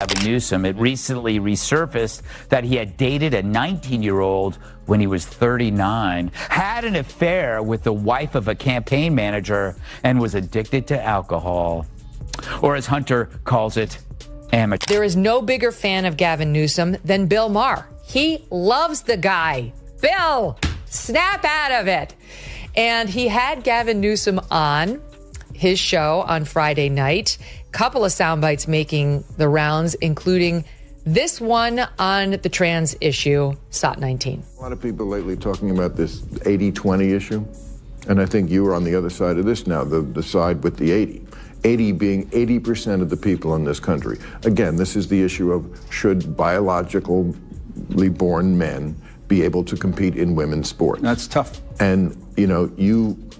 Gavin Newsom, it recently resurfaced that he had dated a 19-year-old when he was 39, had an affair with the wife of a campaign manager, and was addicted to alcohol. Or as Hunter calls it, amateur. There is no bigger fan of Gavin Newsom than Bill Maher. He loves the guy. Bill, snap out of it. And he had Gavin Newsom on his show on Friday night. Couple of sound bites making the rounds, including this one on the trans issue, SOT 19. A lot of people lately talking about this 80-20 issue, and I think you are on the other side of this now, the side with the 80. 80 being 80% of the people in this country. Again, this is the issue of should biologically born men be able to compete in women's sports. That's tough. And,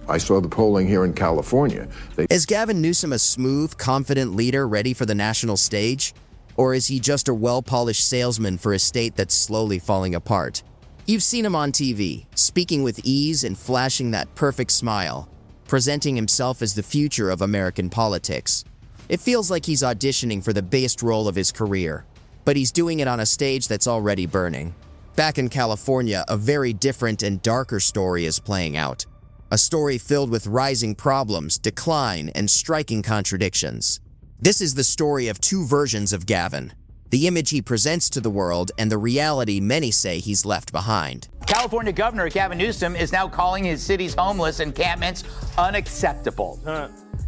I saw the polling here in California. Is Gavin Newsom a smooth, confident leader ready for the national stage? Or is he just a well-polished salesman for a state that's slowly falling apart? You've seen him on TV, speaking with ease and flashing that perfect smile, presenting himself as the future of American politics. It feels like he's auditioning for the biggest role of his career, but he's doing it on a stage that's already burning. Back in California, a very different and darker story is playing out. A story filled with rising problems, decline, and striking contradictions. This is the story of two versions of Gavin, the image he presents to the world and the reality many say he's left behind. California Governor Gavin Newsom is now calling his city's homeless encampments unacceptable,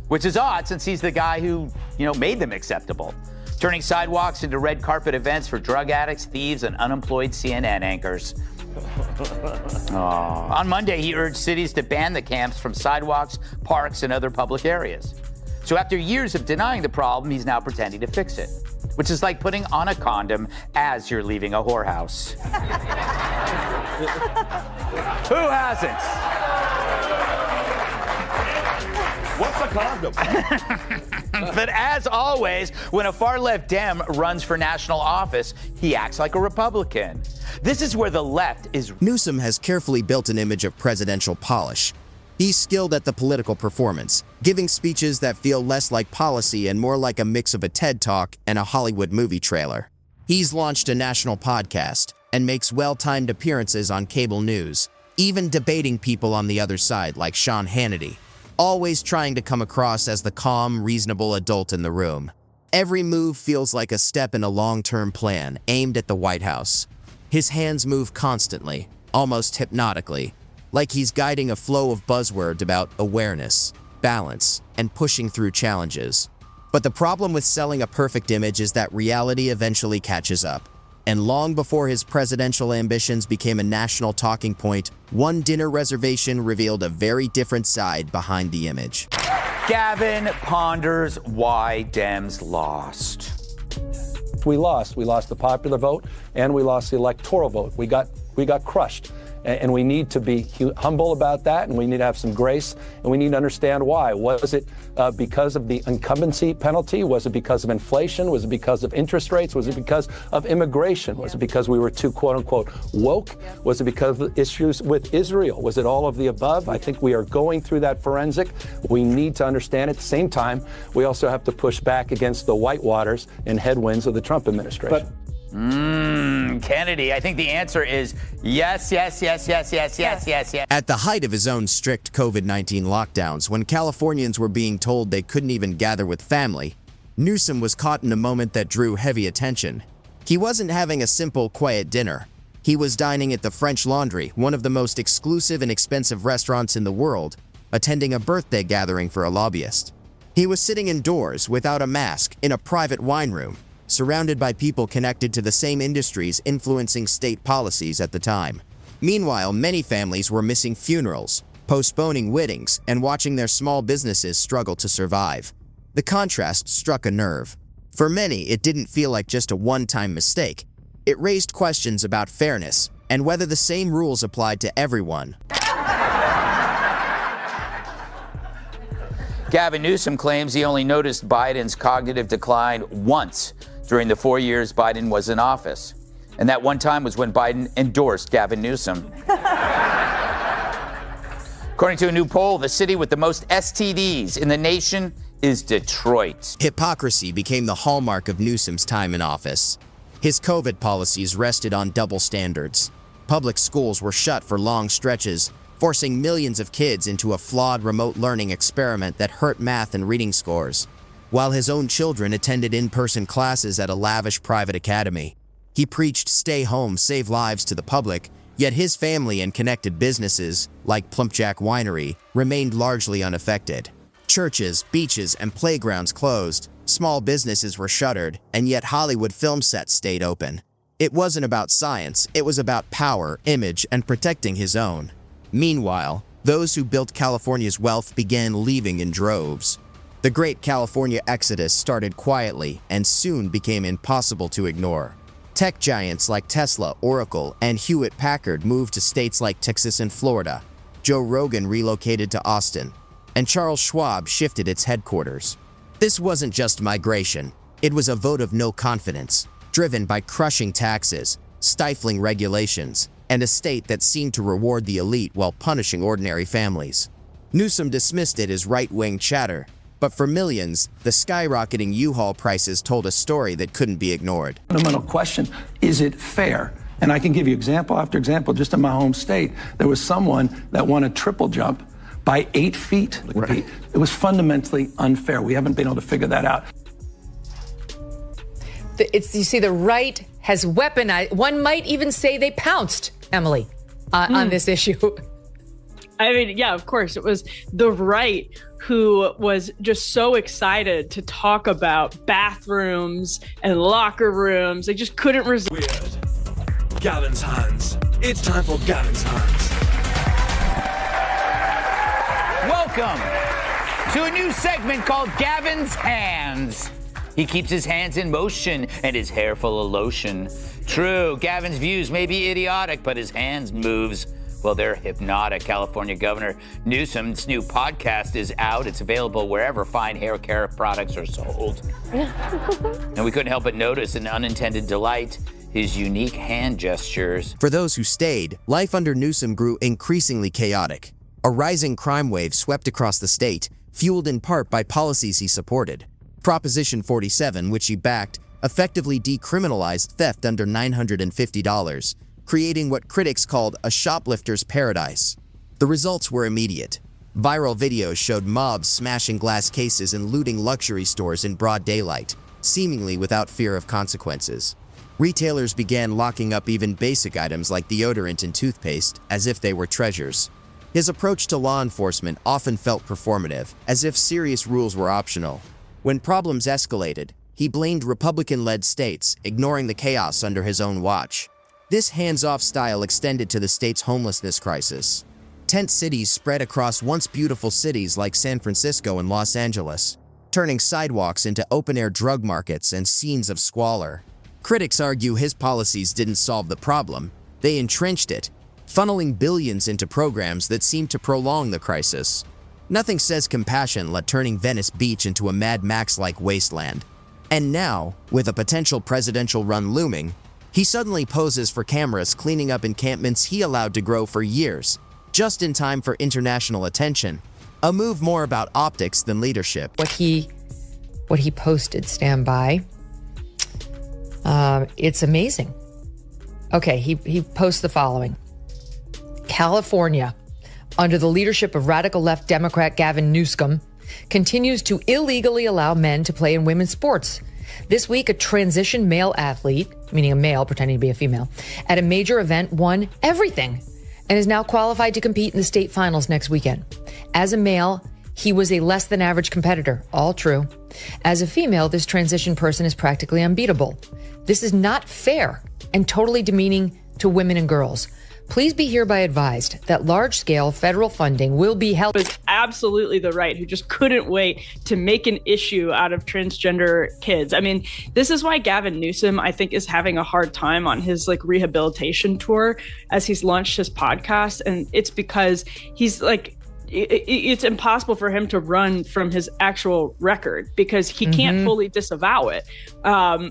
which is odd since he's the guy who, made them acceptable, turning sidewalks into red carpet events for drug addicts, thieves, and unemployed CNN anchors. On Monday, he urged cities to ban the camps from sidewalks, parks, and other public areas. So after years of denying the problem, he's now pretending to fix it, which is like putting on a condom as you're leaving a whorehouse. Who hasn't? What's a condom? But as always, when a far-left Dem runs for national office, he acts like a Republican. This is where the left is. Newsom has carefully built an image of presidential polish. He's skilled at the political performance, giving speeches that feel less like policy and more like a mix of a TED Talk and a Hollywood movie trailer. He's launched a national podcast and makes well-timed appearances on cable news, even debating people on the other side like Sean Hannity, always trying to come across as the calm, reasonable adult in the room. Every move feels like a step in a long-term plan aimed at the White House. His hands move constantly, almost hypnotically, like he's guiding a flow of buzzwords about awareness, balance, and pushing through challenges. But the problem with selling a perfect image is that reality eventually catches up. And long before his presidential ambitions became a national talking point, one dinner reservation revealed a very different side behind the image. Gavin ponders why Dems lost. We lost the popular vote and we lost the electoral vote. We got crushed. And we need to be humble about that, and we need to have some grace, and we need to understand why. Was it because of the incumbency penalty? Was it because of inflation? Was it because of interest rates? Was it because of immigration? Was it because we were too, quote unquote, woke? Was it because of issues with Israel? Was it all of the above? I think we are going through that forensic. We need to understand. At the same time, we also have to push back against the whitewaters and headwinds of the Trump administration. Kennedy, I think the answer is yes. At the height of his own strict COVID-19 lockdowns, when Californians were being told they couldn't even gather with family, Newsom was caught in a moment that drew heavy attention. He wasn't having a simple, quiet dinner. He was dining at the French Laundry, one of the most exclusive and expensive restaurants in the world, attending a birthday gathering for a lobbyist. He was sitting indoors, without a mask, in a private wine room, surrounded by people connected to the same industries influencing state policies at the time. Meanwhile, many families were missing funerals, postponing weddings, and watching their small businesses struggle to survive. The contrast struck a nerve. For many, it didn't feel like just a one-time mistake. It raised questions about fairness and whether the same rules applied to everyone. Gavin Newsom claims he only noticed Biden's cognitive decline once during the 4 years Biden was in office. And that one time was when Biden endorsed Gavin Newsom. According to a new poll, the city with the most STDs in the nation is Detroit. Hypocrisy became the hallmark of Newsom's time in office. His COVID policies rested on double standards. Public schools were shut for long stretches, forcing millions of kids into a flawed remote learning experiment that hurt math and reading scores, while his own children attended in-person classes at a lavish private academy. He preached stay home, save lives to the public, yet his family and connected businesses, like Plumpjack Winery, remained largely unaffected. Churches, beaches, and playgrounds closed, small businesses were shuttered, and yet Hollywood film sets stayed open. It wasn't about science, it was about power, image, and protecting his own. Meanwhile, those who built California's wealth began leaving in droves. The Great California Exodus started quietly and soon became impossible to ignore. Tech giants like Tesla, Oracle, and Hewlett-Packard moved to states like Texas and Florida. Joe Rogan relocated to Austin, and Charles Schwab shifted its headquarters. This wasn't just migration. It was a vote of no confidence, driven by crushing taxes, stifling regulations, and a state that seemed to reward the elite while punishing ordinary families. Newsom dismissed it as right-wing chatter, but for millions, the skyrocketing U-Haul prices told a story that couldn't be ignored. Fundamental question, is it fair? And I can give you example after example. Just in my home state, there was someone that won a triple jump by 8 feet. Right. It was fundamentally unfair. We haven't been able to figure that out. You see, the right has weaponized. One might even say they pounced, Emily, on this issue. I mean, yeah, of course. It was the right who was just so excited to talk about bathrooms and locker rooms. They just couldn't resist. Weird. Gavin's hands. It's time for Gavin's hands. Welcome to a new segment called Gavin's Hands. He keeps his hands in motion and his hair full of lotion. True, Gavin's views may be idiotic, but his hands moves, well, they're hypnotic. California Governor Newsom's new podcast is out. It's available wherever fine hair care products are sold. And we couldn't help but notice an unintended delight, his unique hand gestures. For those who stayed, life under Newsom grew increasingly chaotic. A rising crime wave swept across the state, fueled in part by policies he supported. Proposition 47, which he backed, effectively decriminalized theft under $950, creating what critics called a shoplifter's paradise. The results were immediate. Viral videos showed mobs smashing glass cases and looting luxury stores in broad daylight, seemingly without fear of consequences. Retailers began locking up even basic items like deodorant and toothpaste as if they were treasures. His approach to law enforcement often felt performative, as if serious rules were optional. When problems escalated, he blamed Republican-led states, ignoring the chaos under his own watch. This hands-off style extended to the state's homelessness crisis. Tent cities spread across once beautiful cities like San Francisco and Los Angeles, turning sidewalks into open-air drug markets and scenes of squalor. Critics argue his policies didn't solve the problem, they entrenched it, funneling billions into programs that seemed to prolong the crisis. Nothing says compassion like turning Venice Beach into a Mad Max-like wasteland. And now, with a potential presidential run looming, he suddenly poses for cameras cleaning up encampments he allowed to grow for years, just in time for international attention. A move more about optics than leadership. What he posted, stand by. It's amazing. Okay, he posts the following. California, under the leadership of radical left Democrat Gavin Newsom, continues to illegally allow men to play in women's sports. This week, a transition male athlete, meaning a male pretending to be a female, at a major event won everything and is now qualified to compete in the state finals next weekend. As a male, he was a less than average competitor. All true. As a female, this transition person is practically unbeatable. This is not fair and totally demeaning to women and girls. Please be hereby advised that large-scale federal funding will be held. It was absolutely the right who just couldn't wait to make an issue out of transgender kids. I mean, this is why Gavin Newsom, I think, is having a hard time on his rehabilitation tour as he's launched his podcast. And it's because he's it's impossible for him to run from his actual record because he can't fully disavow it.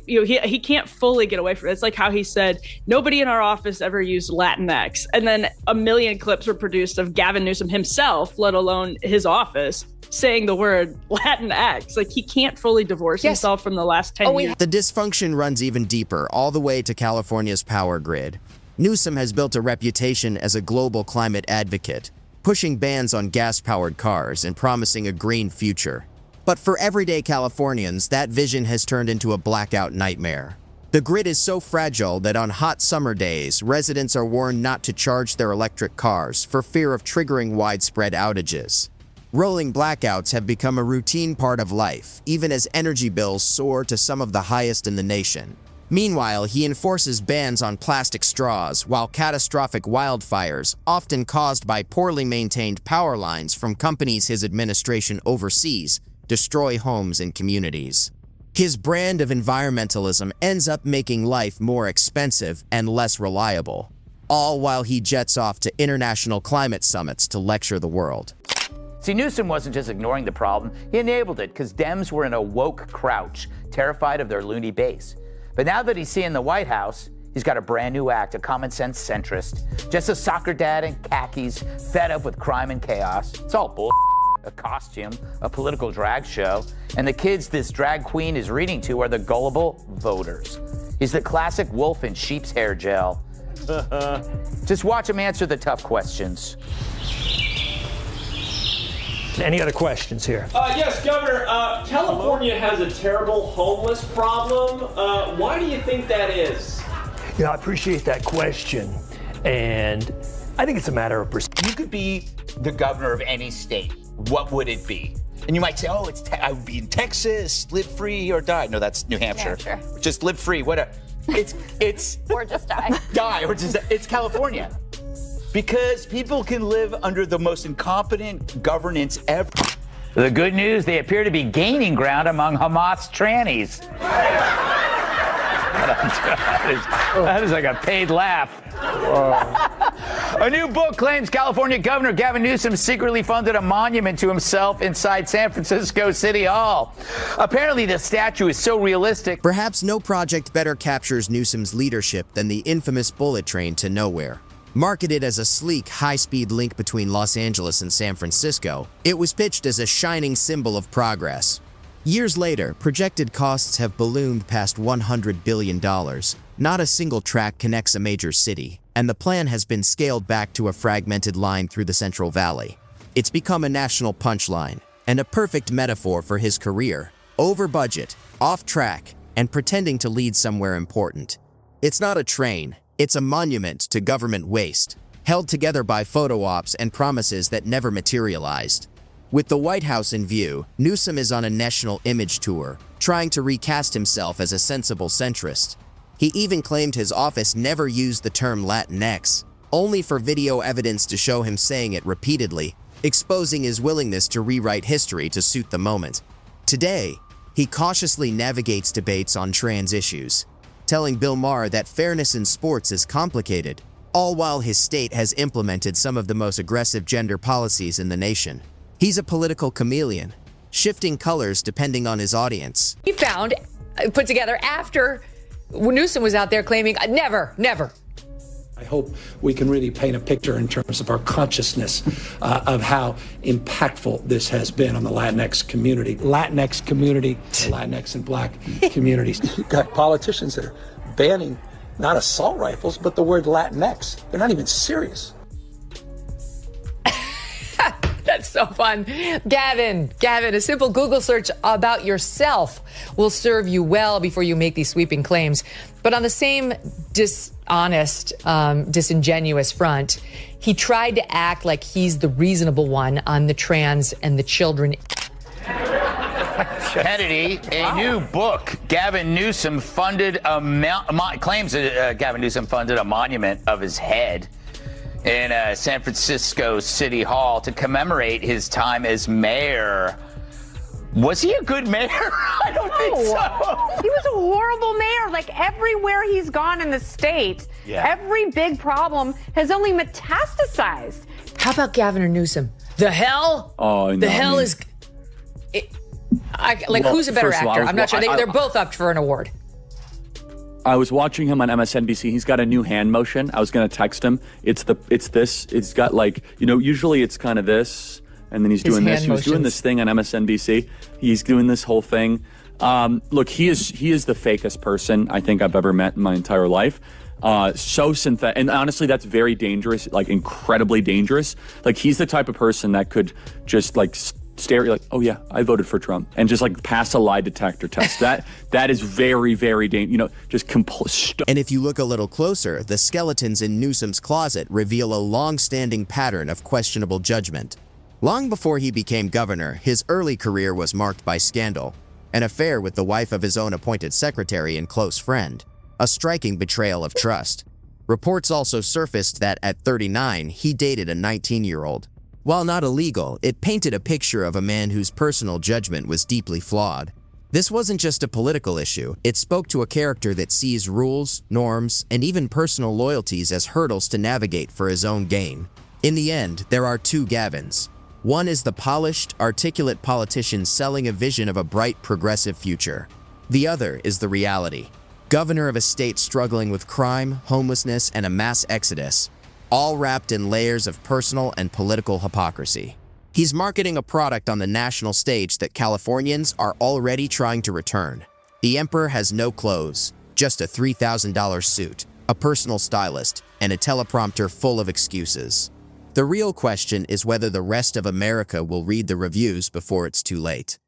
He can't fully get away from it. It's like how he said, nobody in our office ever used Latinx. And then a million clips were produced of Gavin Newsom himself, let alone his office, saying the word Latinx. Like, he can't fully divorce himself from the last 10 years. The dysfunction runs even deeper, all the way to California's power grid. Newsom has built a reputation as a global climate advocate, pushing bans on gas-powered cars and promising a green future. But for everyday Californians, that vision has turned into a blackout nightmare. The grid is so fragile that on hot summer days, residents are warned not to charge their electric cars for fear of triggering widespread outages. Rolling blackouts have become a routine part of life, even as energy bills soar to some of the highest in the nation. Meanwhile, he enforces bans on plastic straws, while catastrophic wildfires, often caused by poorly maintained power lines from companies his administration oversees, destroy homes and communities. His brand of environmentalism ends up making life more expensive and less reliable, all while he jets off to international climate summits to lecture the world. See, Newsom wasn't just ignoring the problem, he enabled it because Dems were in a woke crouch, terrified of their loony base. But now that he's seeing the White House, he's got a brand new act, a common sense centrist, just a soccer dad in khakis, fed up with crime and chaos. It's all bull, a costume, a political drag show, and the kids this drag queen is reading to are the gullible voters. He's the classic wolf in sheep's hair gel. Just watch him answer the tough questions. Any other questions here? Yes, Governor. California has a terrible homeless problem. Why do you think that is? I appreciate that question. And I think it's a matter of perspective. You could be the governor of any state. What would it be? And you might say, oh, I would be in Texas, live free or die. No, that's New Hampshire. Just live free, whatever. It's or just die. It's California. Because people can live under the most incompetent governance ever. The good news, they appear to be gaining ground among Hamas trannies. That is like a paid laugh. A new book claims California Governor Gavin Newsom secretly funded a monument to himself inside San Francisco City Hall. Apparently, the statue is so realistic. Perhaps no project better captures Newsom's leadership than the infamous bullet train to nowhere. Marketed as a sleek, high-speed link between Los Angeles and San Francisco, it was pitched as a shining symbol of progress. Years later, projected costs have ballooned past $100 billion. Not a single track connects a major city, and the plan has been scaled back to a fragmented line through the Central Valley. It's become a national punchline, and a perfect metaphor for his career: over budget, off track, and pretending to lead somewhere important. It's not a train. It's a monument to government waste, held together by photo ops and promises that never materialized. With the White House in view, Newsom is on a national image tour, trying to recast himself as a sensible centrist. He even claimed his office never used the term Latinx, only for video evidence to show him saying it repeatedly, exposing his willingness to rewrite history to suit the moment. Today, he cautiously navigates debates on trans issues, telling Bill Maher that fairness in sports is complicated, all while his state has implemented some of the most aggressive gender policies in the nation. He's a political chameleon, shifting colors depending on his audience. He found, put together after Newsom was out there claiming, never. I hope we can really paint a picture in terms of our consciousness of how impactful this has been on the Latinx community. The Latinx and Black communities. You've got politicians that are banning not assault rifles, but the word Latinx. They're not even serious. That's so fun. Gavin, a simple Google search about yourself will serve you well before you make these sweeping claims. But on the same dishonest, disingenuous front, he tried to act like he's the reasonable one on the trans and the children. Kennedy, a new book. Gavin Newsom funded claims that Gavin Newsom funded a monument of his head in San Francisco City Hall to commemorate his time as mayor. Was he a good mayor? I don't think so. He was a horrible mayor. Like, everywhere he's gone in the state, every big problem has only metastasized. How about Gavin Newsom? The hell? Oh, no, the hell is. Well, who's a better first of all, actor? I'm not sure. They're both up for an award. I was watching him on MSNBC. He's got a new hand motion. I was going to text him. It's this. It's got usually it's kind of this, and then he's doing this. He was doing this thing on MSNBC. He's doing this whole thing. Look, he is the fakest person I think I've ever met in my entire life. So synthetic, and honestly, that's very dangerous, like incredibly dangerous. Like he's the type of person that could just stare at you like, oh yeah, I voted for Trump, and just pass a lie detector test. That is very, very dangerous. And if you look a little closer, the skeletons in Newsom's closet reveal a long-standing pattern of questionable judgment. Long before he became governor, his early career was marked by scandal, an affair with the wife of his own appointed secretary and close friend, a striking betrayal of trust. Reports also surfaced that at 39, he dated a 19-year-old. While not illegal, it painted a picture of a man whose personal judgment was deeply flawed. This wasn't just a political issue, it spoke to a character that sees rules, norms, and even personal loyalties as hurdles to navigate for his own gain. In the end, there are two Gavins. One is the polished, articulate politician selling a vision of a bright, progressive future. The other is the reality. Governor of a state struggling with crime, homelessness, and a mass exodus, all wrapped in layers of personal and political hypocrisy. He's marketing a product on the national stage that Californians are already trying to return. The emperor has no clothes, just a $3,000 suit, a personal stylist, and a teleprompter full of excuses. The real question is whether the rest of America will read the reviews before it's too late.